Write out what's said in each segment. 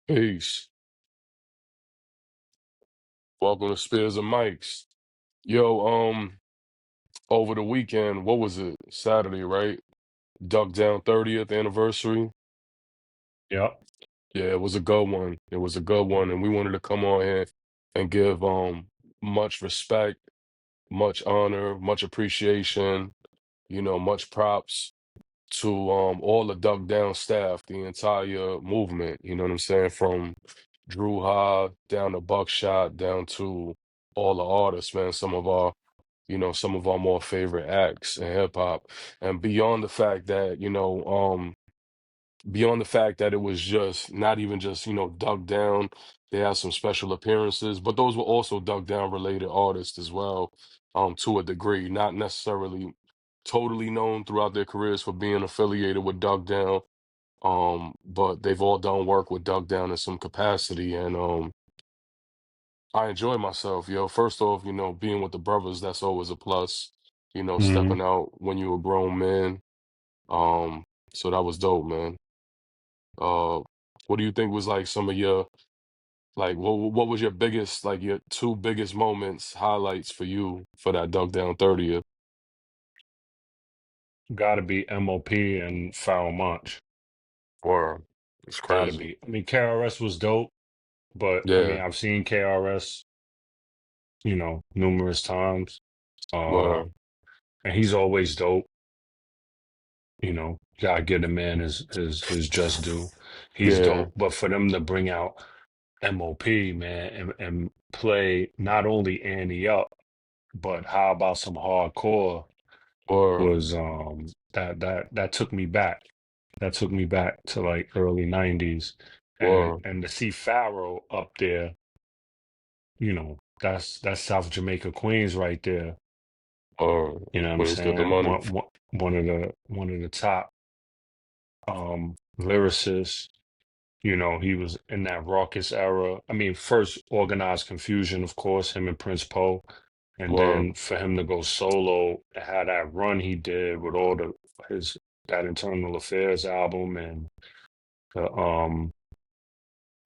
Peace. Welcome to Spears and Mikes. Yo, over the weekend, what was it? Saturday, right? Duck Down 30th anniversary. Yep. Yeah, it was a good one. It was a good one, and we wanted to come on here and give much respect, much honor, much appreciation, much props to all the Duck Down staff, the entire movement, you know what I'm saying? From Drew Ha down to Buckshot, down to all the artists, man. Some of our more favorite acts in hip hop. And beyond the fact that it was just not even just, Duck Down, they had some special appearances, but those were also Duck Down related artists as well, to a degree, not necessarily totally known throughout their careers for being affiliated with Duck Down. But they've all done work with Duck Down in some capacity, and I enjoy myself, yo. First off, being with the brothers, that's always a plus. hmm Stepping out when you're a grown man. Um, so that was dope, man. Uh, what do you think was like some of your like what was your biggest like your two biggest moments, highlights for you for that Duck Down 30th? Gotta be MOP and Foul Munch. Or it's Gotta crazy. be. I mean, KRS was dope, but I mean, Yeah, I've seen KRS, numerous times. Uh, word. and he's always dope. Gotta give the man his just due. He's Yeah, dope. But for them to bring out MOP, man, and play not only Annie up, but how about some hardcore or was that took me back. That took me back to like early 90s. And or and to see Pharaoh up there, that's South Jamaica Queens right there. or You know what I'm Queens get the saying? money. One of the top lyricists. He was in that raucous era. I mean, first Organized Confusion, of course, him and Prince Poe. And Or then for him to go solo, had that run he did with all his that Internal Affairs album and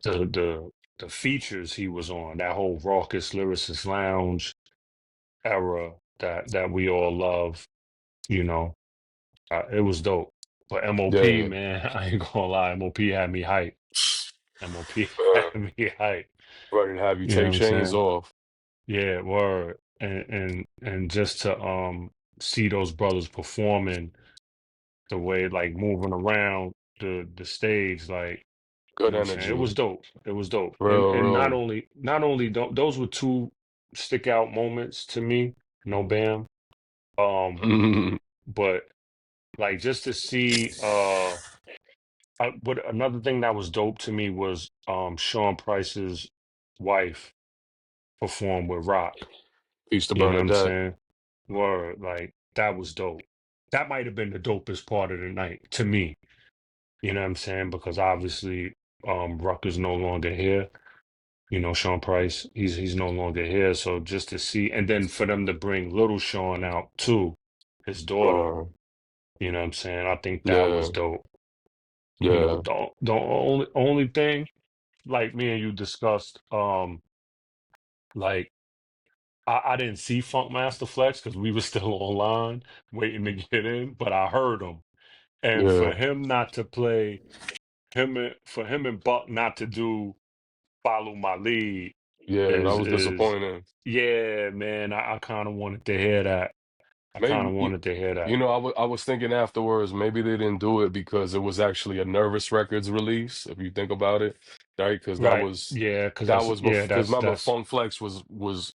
the the features he was on, that whole raucous lyricist lounge era that we all love, you know, it was dope. But MOP, yeah, man, I ain't gonna lie, MOP had me hyped. MOP had uh, me hyped. ready to have you You know what take I'm chains saying? off. Yeah, word. And just to see those brothers performing the way, like, moving around the stage, like, Good I'm saying? It energy. was dope. It was dope. And Real, and not real. only not only those were two stick out moments to me, no Bam. Um, but like just to see what another thing that was dope to me was Sean Price's wife perform with Rock. Peace to You know what I'm Bernadette. saying? Word, like that was dope. That might have been the dopest part of the night to me. You know what I'm saying? Because obviously Ruck is no longer here. Sean Price, he's no longer here. So just to see, and then for them to bring little Sean out too, his daughter, Uh, you know what I'm saying? I think that was yeah, dope. yeah, The only thing, like me and you discussed, like I didn't see Funk Master Flex because we were still online waiting to get in, but I heard him. And yeah, for him not to play for him and Buck not to do Follow My Lead yeah. That is was is disappointing. yeah, man. I kind of wanted to hear that. I kind Maybe of wanted to hear that. I was thinking afterwards maybe they didn't do it because it was actually a Nervous Records release. If you think about it, right? Because that Right. was Yeah, because that that's was yeah, because that's remember that's Funk Flex was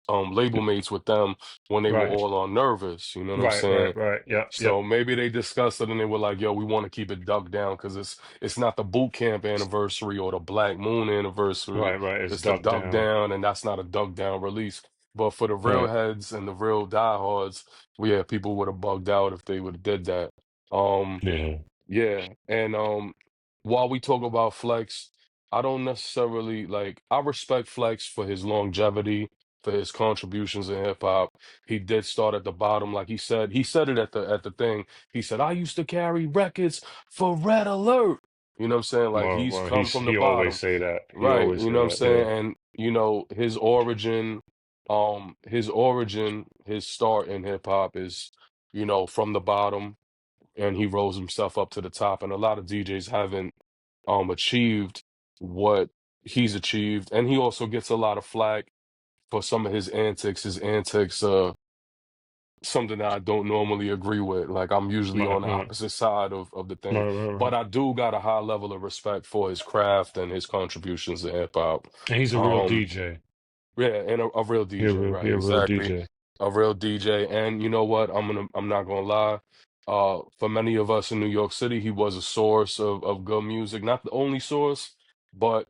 label mates with them when they were right. all on Nervous. You know what I'm Right, right, saying? right. Yep, yep. So maybe they discussed it and they were like, "Yo, we want to keep it ducked down because it's not the boot camp anniversary or the Black Moon anniversary. Right, right. It's It's the duck duck down. down, and that's not a duck down release." But for the real Right. heads and the real diehards, well, yeah, people would have bugged out if they would have did that. Um, Yeah. yeah, and while we talk about Flex, I don't necessarily like. I respect Flex for his longevity, for his contributions in hip hop. He did start at the bottom, like he said. He said it at the thing. He said, "I used to carry records for Red Alert." You know what I'm saying? Like he's Well, come from the he always bottom. say that. He Right. always You say know what I'm that. Yeah. saying? And his start in hip hop is, from the bottom, and he rose himself up to the top. And a lot of DJs haven't achieved what he's achieved. And he also gets a lot of flack for some of his antics. His antics, something that I don't normally agree with. Like I'm usually Right, on the right, opposite side of the thing. right, right, But right. I do got a high level of respect for his craft and his contributions to hip hop. And he's a real Um, DJ. yeah, and a real DJ, He right? a real Exactly. DJ. A real DJ. And you know what? I'm not gonna lie. For many of us in New York City, he was a source of good music. Not the only source, but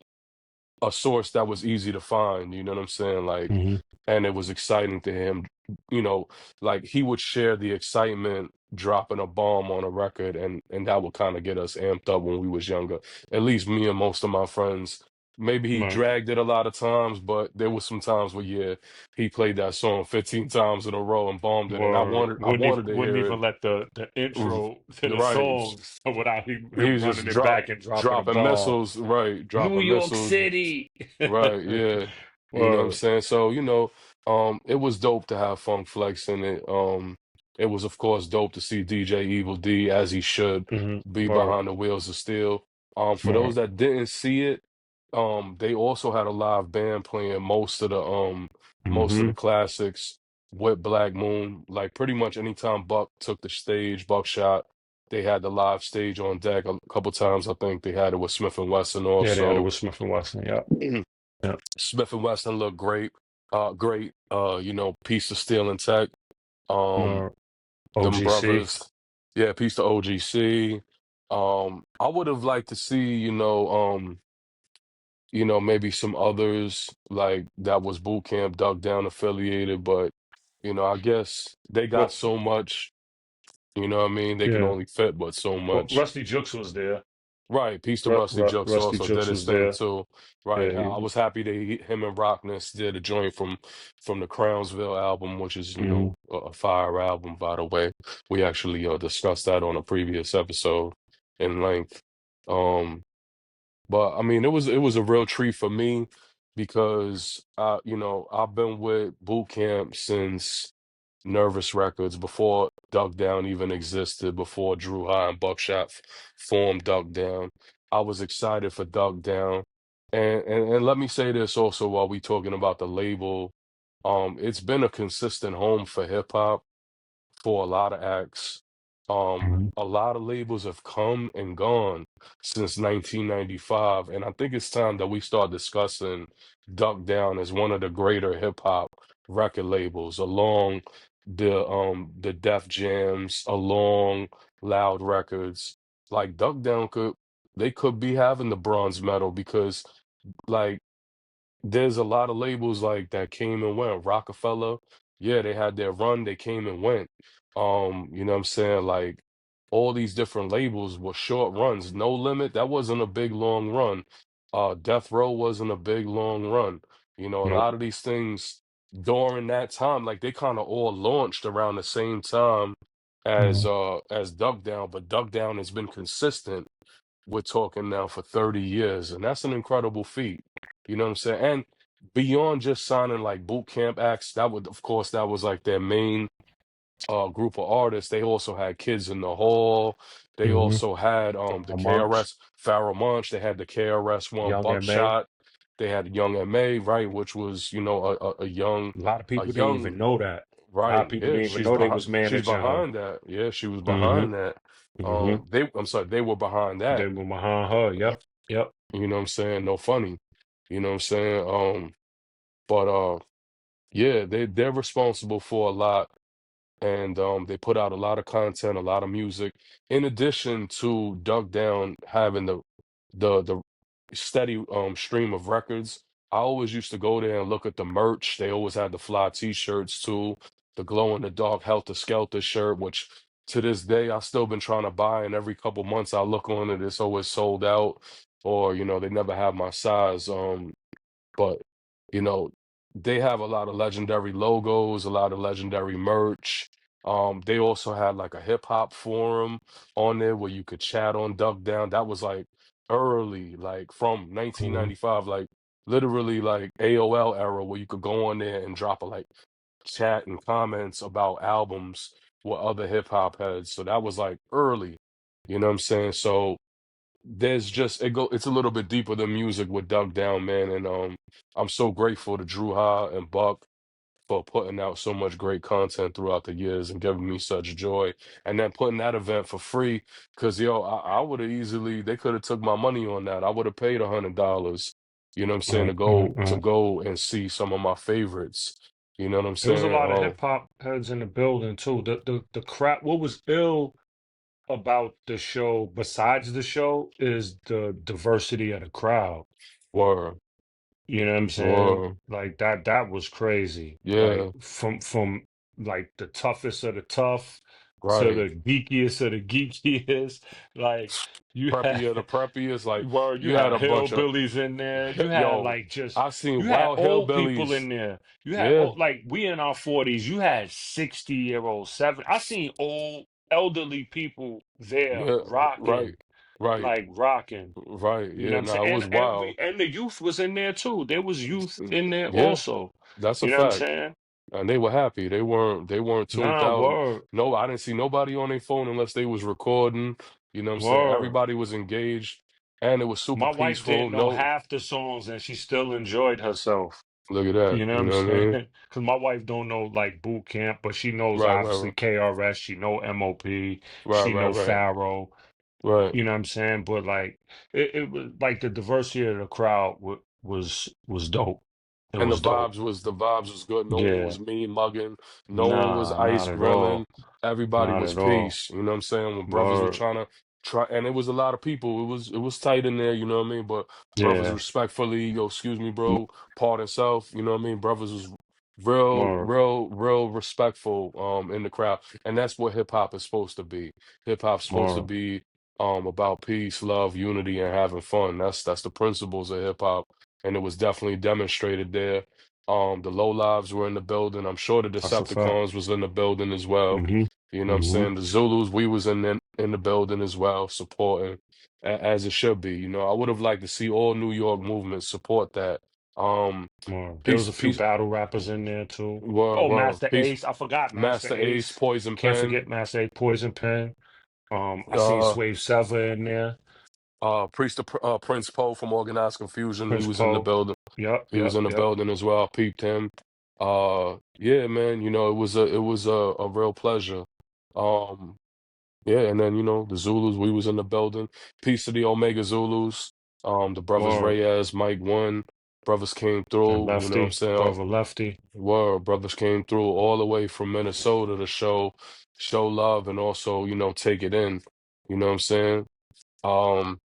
a source that was easy to find, you know what I'm saying? Like, Hmm. and it was exciting to him, you know, like he would share the excitement dropping a bomb on a record, and that would kind of get us amped up when we was younger. At least me and most of my friends. Maybe he Right. dragged it a lot of times, but there was some times where yeah, he played that song 15 times in a row and bombed it, and I Word. wanted I wanted to Wouldn't hear even it. let the Mm, intro to the right. song without He him was just running it back and dropping a dropping bomb. missiles, right, New dropping York missiles. City. Right, yeah. You know what I'm Word. saying? So, it was dope to have Funk Flex in it. It was of course dope to see DJ Evil D as he should Hmm. be Word. behind the wheels of steel. For those Word. that didn't see it, they also had a live band playing most of Hmm. the classics with Black Moon. Like pretty much anytime Buck took the stage, Buckshot, they had the live stage on deck. A couple times I think they had it with Smith and Wesson Yeah, they had it also. with Smith and Wesson. Yep. Yep. Smith and Wesson look great. Great, piece of steel and tech. Um, Word. them OGC. brothers. Yeah, piece to OGC. I would have liked to see, maybe some others like that was boot camp, dug down affiliated, but I guess they got Well, so much, you know what I mean? They can yeah. only fit but so Well, much. Rusty Jukes was there. Right, Peace to Rusty Jukes Rusty also did Jukes his was thing there. too. Yeah. Right, I was happy that him and Rockness did a joint from the Crownsville album, which is Hmm. a fire album by the way. We actually discussed that on a previous episode in length. Um, but I mean, it was a real treat for me because I've been with Boot Camp since Nervous Records, before Duck Down even existed, before Drew High and Buckshot formed Duck Down. I was excited for Duck Down. And let me say this also while we talking about the label. It's been a consistent home for hip hop for a lot of acts. Hmm. A lot of labels have come and gone since 1995, and I think it's time that we start discussing Duck Down as one of the greater hip hop record labels, along the Def Jams, along Loud Records. Like Duck Down could be having the bronze medal because like there's a lot of labels like that came and went. Rockefeller, yeah, they had their run, they came and went. You know what I'm saying? Like all these different labels were short runs. No Limit, that wasn't a big long run. Death Row wasn't a big long run. A Nope. lot of these things during that time, like they kind of all launched around the same time Hmm. as Duck Down, but Duck Down has been consistent. We're talking now for 30 years, and that's an incredible feat. You know what I'm saying? And beyond just signing like boot camp acts, of course, that was like their main group of artists. They also had Kids in the Hall. They Hmm. also had the Munch, KRS Pharaoh Monch. They had the KRS One Young M.A. Buckshot. They had Young M.A. Right, which was A lot of a people didn't young even know that. A lot of right. people Yeah, didn't even know they was she's managing her. behind that. Yeah, she was Hmm. behind that. Hmm. I'm sorry, they were behind They that. were behind her. Yep. Yep. You know what I'm saying? No funny. You know what I'm saying? But yeah, they're responsible for a lot, and they put out a lot of content, a lot of music. In addition to Duck Down having the steady stream of records, I always used to go there and look at the merch. They always had the fly t-shirts too, the glow in the dark Heltah Skeltah shirt, which to this day I still been trying to buy, and every couple months I look on it, it's always sold out, or they never have my size. But you know, they have a lot of legendary logos, a lot of legendary merch. They also had like a hip hop forum on there where you could chat on Duck Down. That was like early, like from Mhm. 1995, like literally like AOL era where you could go on there and drop a like chat and comments about albums with other hip hop heads. So that was like early, you know what I'm saying? So there's just it's a little bit deeper than music with Doug Down, man. And I'm so grateful to Drew Ha and Buck for putting out so much great content throughout the years and giving me such joy. And then putting that event for free, because yo, I would have easily they could have took my money on that. I would have paid $100, you know what I'm saying, Right, to right, go right. and see some of my favorites. You know what I'm There was a saying? lot of hip hop heads in the building too. The crap. What was ill about the show, besides the show, is the diversity of the crowd. Word, You know what I'm saying? word. Like that was crazy. Like Yeah, from like the toughest of the tough to right. the geekiest of the geekiest. Like you had Preppier the preppiest, like well, you you had had a bunch of hillbillies in there. You had yo, like just I seen you had wild old people hillbillies. in there. You had Yeah, old, like we in our 40s. You had 60-year-old, seven. I seen old elderly people there yeah, right, rocking, right, like rocking. right. You know Yeah, what I'm saying? nah, it was And wild. we and the youth was in there too. There was youth in there Yeah, also. that's a You know what I'm fact. saying? And they were happy. They weren't tuned Nah, out. word, No, I didn't see nobody on their phone unless they was recording. You know what I'm saying? word. Everybody was engaged and it was super My wife peaceful. didn't know No, half the songs and she still enjoyed herself. look at that. You know what You I'm know what I saying? mean? Because my wife don't know like boot camp, but she knows Right, right, obviously right. KRS. She know MOP. Right, She right, know right. Pharaoh. Right. You know what I'm saying? But like it was like the diversity of the crowd was dope. It And was dope. the vibes was good. No one Yeah. was mean mugging. No one was Nah, ice not at all. grilling. Everybody Not was at all. peace. You know what I'm saying? When brothers were Word. trying to try, and it was a lot of people. It was tight in there. You know what I mean? But brothers Yeah. respectfully, yo, excuse me, bro, pardon self. You know what I mean? Brothers was Word. real respectful in the crowd, and that's what hip hop is supposed to be. Hip hop's supposed to Word. be about peace, love, unity, and having fun. That's the principles of hip hop, and it was definitely demonstrated there. The Low Lives were in the building. I'm sure the That's a fact. Decepticons was in the building as well. Mm-hmm. You know what I'm Mm-hmm. saying? The Zulus, we was in the building as well, supporting as it should be. You know, I would have liked to see all New York movements support that. Um, Word. There was peace, a few peace, battle rappers in there too. Oh, world, Master peace, Ace. I forgot Master Master Ace, Ace. Poison Can't Pen, forget Master Ace, Poison Pen. I seen uh, Swave Sever in there. Prince Poe from Organized Confusion. He Prince was in the Poe. building. Yep, He was yep, in the yep. building as well. I peeped him. Yeah, man. You know, it was a real pleasure. Um, yeah, and then the Zulus. We was in the building. Peace to the Omega Zulus. The brothers Word. Reyes, Mike One. Brothers came And through. You know what I'm Lefty, saying? brother Lefty. Brothers came through all the way from Minnesota to show love and also take it in. You know what I'm saying? Um.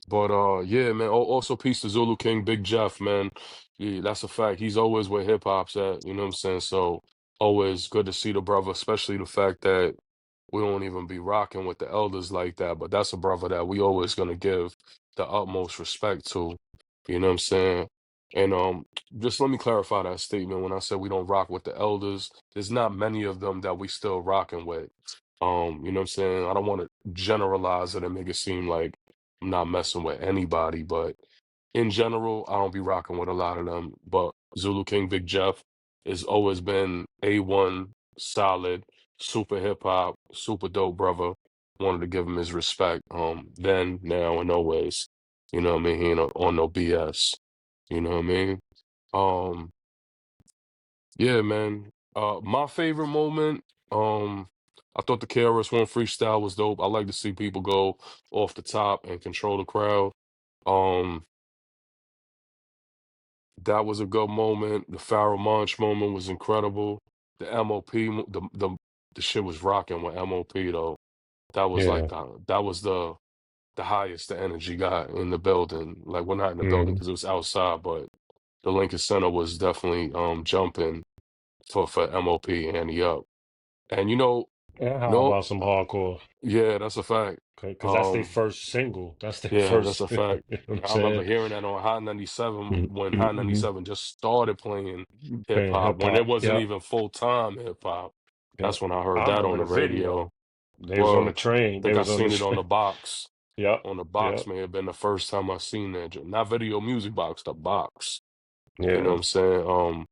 But yeah, man. Also, peace to Zulu King, Big Jeff, man. Yeah, that's a fact. He's always where hip hop's at. You know what I'm saying? So always good to see the brother, especially the fact that we don't even be rocking with the elders like that. But that's a brother that we always gonna give the utmost respect to. You know what I'm saying? And just let me clarify that statement. When I said we don't rock with the elders, there's not many of them that we still rocking with. You know what I'm saying? I don't want to generalize it and make it seem like I'm not messing with anybody, but in general, I don't be rocking with a lot of them. But Zulu King Big Jeff has always been A1, solid, super hip hop, super dope brother. Wanted to give him his respect. Then, now, and always. You know what I mean? He ain't on no BS. You know what I mean? Um, yeah, man. My favorite moment, I thought the KRS-One freestyle was dope. I like to see people go off the top and control the crowd. Um, that was a good moment. The Pharaoh Monch moment was incredible. The MOP, the shit was rocking with MOP though. That was like Yeah. the highest the energy got in the building. Like, we're not in the building Mm-hmm. because it was outside, but the Lincoln Center was definitely jumping for MOP and he up. And And how no, about some hardcore? yeah, that's a fact. Because that's their Um, first single. That's their yeah, that's first, a you know fact. what I'm I remember saying? hearing that on Hot 97 when Hot Mm-hmm. 97 just started playing hip Playing hop hip when it hop. wasn't Yep. even full time hip hop. Yep. That's when I heard I that on remember the the radio. video. They was on the Well, I train. They think I was on the seen it on train. the box. Yep. on the box Yep. may have been the first time I seen that joint. Not video music box, the box. You know Yeah. what I'm saying?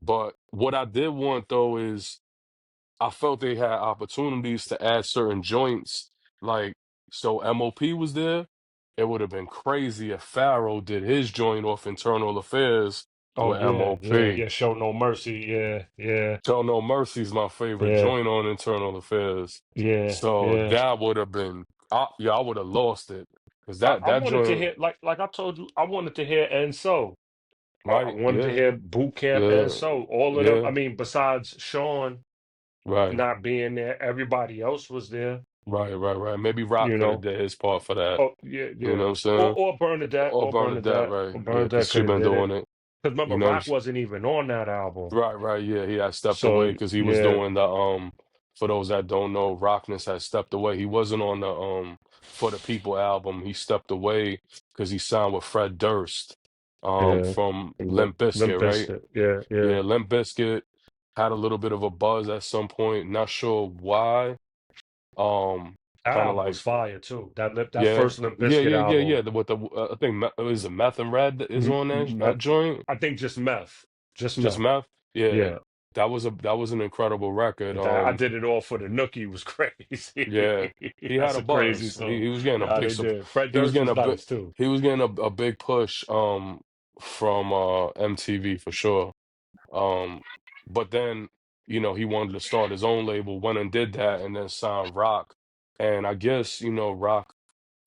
But what I did want though is I felt they had opportunities to add certain joints. Like, so MOP was there. It would have been crazy if Pharaoh did his joint off Internal Affairs Oh with yeah. Yeah. MOP. Yeah. Show no mercy. Yeah. Yeah. Show No Mercy's my favorite Yeah. joint on Internal Affairs. Yeah. So Yeah. that would have been, yeah, I would have lost it. Because I that wanted to joint, hear like I told you, I wanted to hear and so. I right? wanted to Yeah, hear boot camp and yeah, so all of them. yeah, I mean, besides Sean right, not being there, everybody else was there. right. Maybe Rock You could have know. did his part for that. Oh yeah, You know yeah. what I'm saying? Or Or Bernadette, Bernadette, right? or Yeah, Bernadette because she could have been did it. doing it. Because You remember, know, Rock wasn't even on that album. right. Yeah, he had stepped away So because he was yeah, doing the For those that don't know, Rockness had stepped away. He wasn't on the For the People album. He stepped away because he signed with Fred Durst, yeah. from Limp Limp Bizkit, right? Bizkit. Yeah, yeah. Yeah, Limp Bizkit had a little bit of a buzz at some point. Not sure why. Um, That Kind of album like was fire too. That yeah, first Limp Bizkit yeah. album. With the I think is it Meth and Red that is on that joint. I think just meth, just Just meth. Meth? Yeah. Yeah. That was an incredible record. I did it all for the Nookie was Yeah. crazy. He had That's a a crazy buzz. song. He was getting a Nah, big they sup- did. Fred he was Durst getting was a big nice too. he was getting a big push from MTV for sure. Um but then, he wanted to start his own label, went and did that and then signed Rock. And I guess,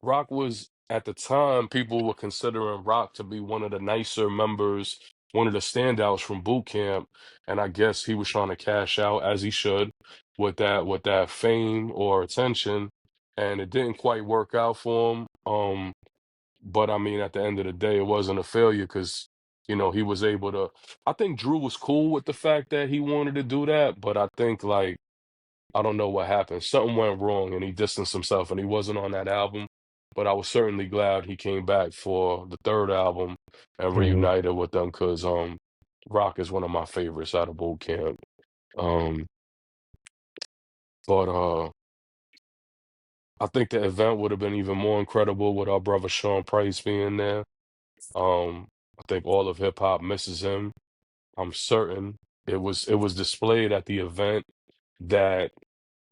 Rock was at the time people were considering Rock to be one of the nicer members, one of the standouts from boot camp, and I guess he was trying to cash out as he should with that fame or attention, and it didn't quite work out for him. But I mean, at the end of the day, it wasn't a failure because he was able to. I think Drew was cool with the fact that he wanted to do that, but I think like I don't know what happened. Something went wrong and he distanced himself and he wasn't on that album. But I was certainly glad he came back for the third album and Mhm. reunited with them because Rock is one of my favorites out of boot camp. Um but I think the event would have been even more incredible with our brother Sean Price being there. I think all of hip hop misses him. I'm certain it was displayed at the event that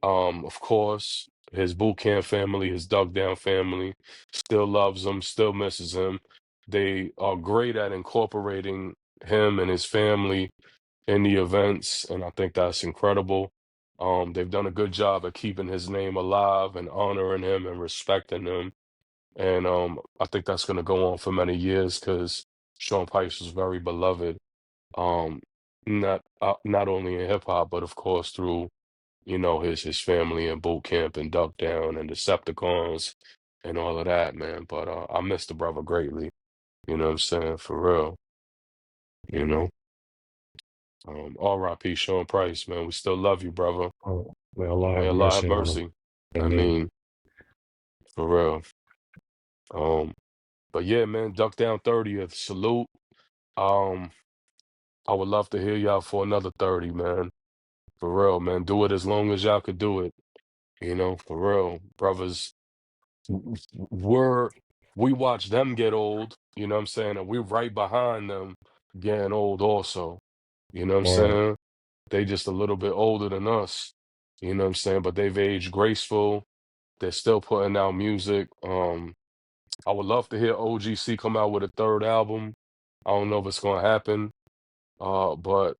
of course, his boot camp family, his dug down family, still loves him, still misses him. They are great at incorporating him and his family in the events, and I think that's incredible. They've done a good job at keeping his name alive and honoring him and respecting him. And I think that's going to go on for many years because Sean Price was very beloved, um, not only in hip hop, but of course through his family and boot camp and duck down and Decepticons and all of that, man. But I miss the brother greatly. You know what I'm saying? For real. You know. R.I.P. Sean Price, man. We still love you, brother. Oh, may Allah May have Allah have mercy on him. mercy. I I mean, mean, for real. Um, but yeah, man, Duck Down 30th. Salute. Um, I would love to hear y'all for another 30, man. For real, man. Do it as long as y'all could do it. For real. Brothers we're we watch them get old, you know what I'm saying? And we're right behind them getting old also. You know what I'm or saying? They just a little bit older than us. You know what I'm saying? But they've aged graceful. They're still putting out music. I would love to hear OGC come out with a third album. I don't know if it's gonna happen. But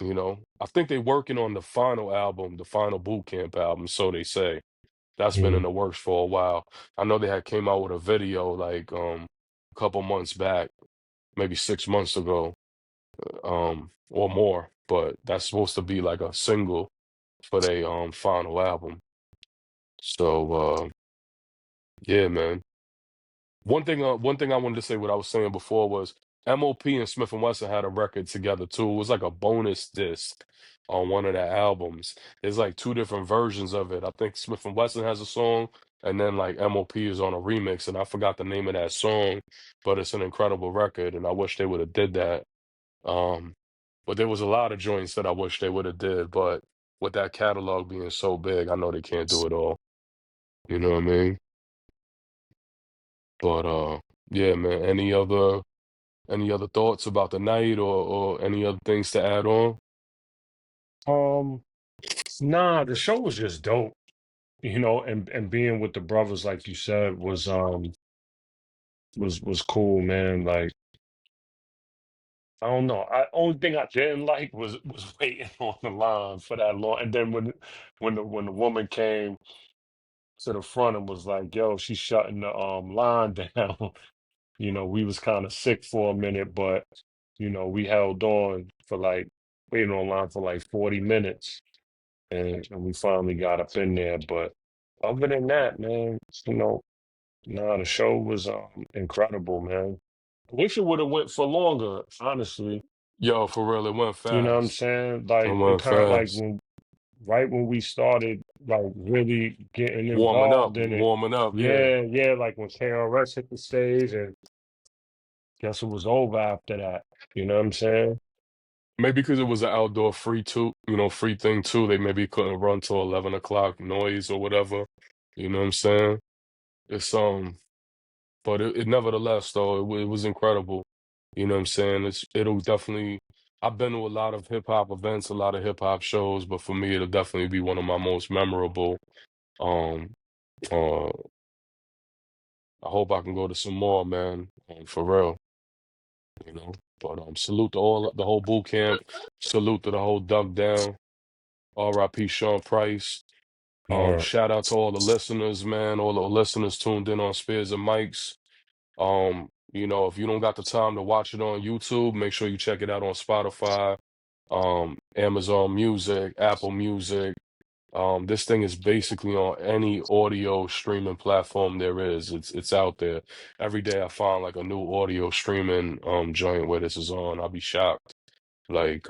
I think they're working on the final album, the final boot camp album, so they say. That's been in mm, the works for a while. I know they had came out with a video like a couple months back, maybe 6 months ago, or more. But that's supposed to be like a single for their final album. So yeah, man. One thing I wanted to say, what I was saying before was MOP and Smith and Wesson had a record together too. It was like a bonus disc on one of their albums. There's like two different versions of it. I think Smith and Wesson has a song, and then like MOP is on a remix, and I forgot the name of that song, but it's an incredible record, and I wish they would have did that. Um, but there was a lot of joints that I wish they would have did, but with that catalog being so big, I know they can't do it all. You know what I mean? But yeah, man. Any other thoughts about the night or any other things to add on? Um, nah, the show was just dope, and being with the brothers, like you said, was cool, man. Like, I don't know. Only thing I didn't like was waiting on the line for that long. And then when the woman came to the front and was like, "Yo, she's shutting the line down." We was kind of sick for a minute, but we held on for like waiting online for like 40 minutes, and we finally got up in there. But other than that, man, nah, the show was incredible, man. I wish it would have went for longer, honestly. Yo, for real, it went You know what I'm fast. saying? It Like it went kind of like fast. right when we started like really getting Warming up, involved in it. warming up. Yeah. Yeah, yeah, like when KRS hit the stage and guess it was over after that. You know what I'm saying? Maybe because it was an outdoor free too, free thing too. They maybe couldn't run till 11 o'clock noise or whatever. You know what I'm saying? It's but it nevertheless though it was incredible. You know what I'm saying? It'll definitely. I've been to a lot of hip hop events, a lot of hip hop shows, but for me it'll definitely be one of my most memorable. Um, uh, I hope I can go to some more, man. For real, you know. But salute to all the whole boot camp. Salute to the whole Duck Down. R.I.P. Sean Price. Or Shout out to all the listeners, man. All the listeners tuned in on Spears and Mics. If you don't got the time to watch it on YouTube, make sure you check it out on Spotify, Amazon Music, Apple Music. This thing is basically on any audio streaming platform there is. It's out there. Every day I find like a new audio streaming joint where this is on. I'll be shocked. Like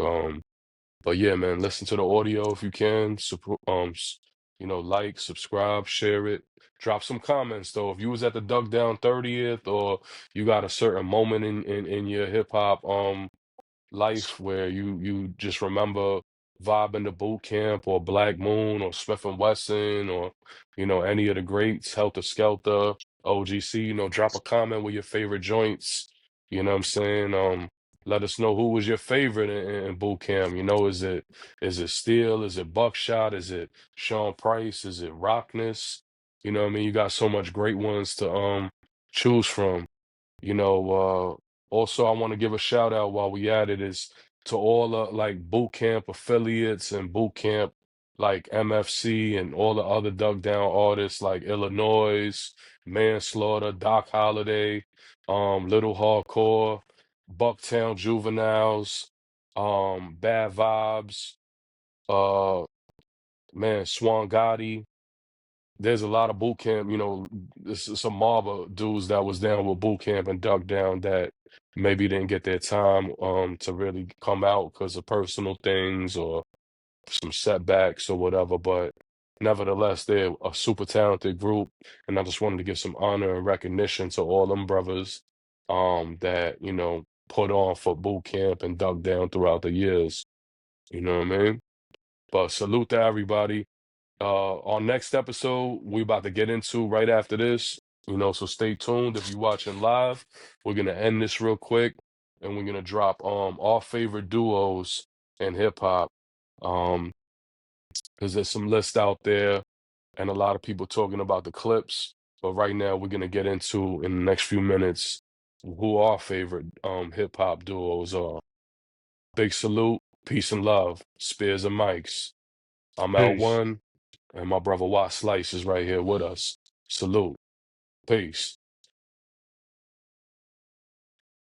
but yeah, man, listen to the audio if you can. Like, subscribe, share it. Drop some comments though. If you was at the Duck Down 30th or you got a certain moment in your hip hop life where you just remember vibing to boot camp or Black Moon or Smith and Wesson or any of the greats, Heltah Skeltah, OGC, drop a comment with your favorite joints. You know what I'm saying? Let us know who was your favorite in boot camp. Is it Steel? Is it Buckshot? Is it Sean Price? Is it Rockness? You know what I mean? You got so much great ones to choose from. You know, Also I want to give a shout out while we at it is to all the like boot camp affiliates and boot camp like MFC and all the other dug down artists like Illinois, Manslaughter, Doc Holliday, Little Hardcore, Bucktown Juveniles, Bad Vibes, uh man, Swan Gotti. There's a lot of boot camp, there's some mob of dudes that was down with boot camp and dug down that maybe didn't get their time to really come out because of personal things or some setbacks or whatever. But nevertheless, they're a super talented group, and I just wanted to give some honor and recognition to all them brothers that put on for boot camp and dug down throughout the years. You know what I mean? But salute to everybody. Our next episode, we about to get into right after this, so stay tuned. If you're watching live, we're gonna end this real quick and we're gonna drop our favorite duos in hip hop. Um, because there's some lists out there and a lot of people talking about the clips. But right now we're gonna get into in the next few minutes who our favorite hip hop duos are. Big salute, peace and love, Spears and Mics. I'm out peace. one. And my brother Watt Slice is right here with us. Salute. Peace.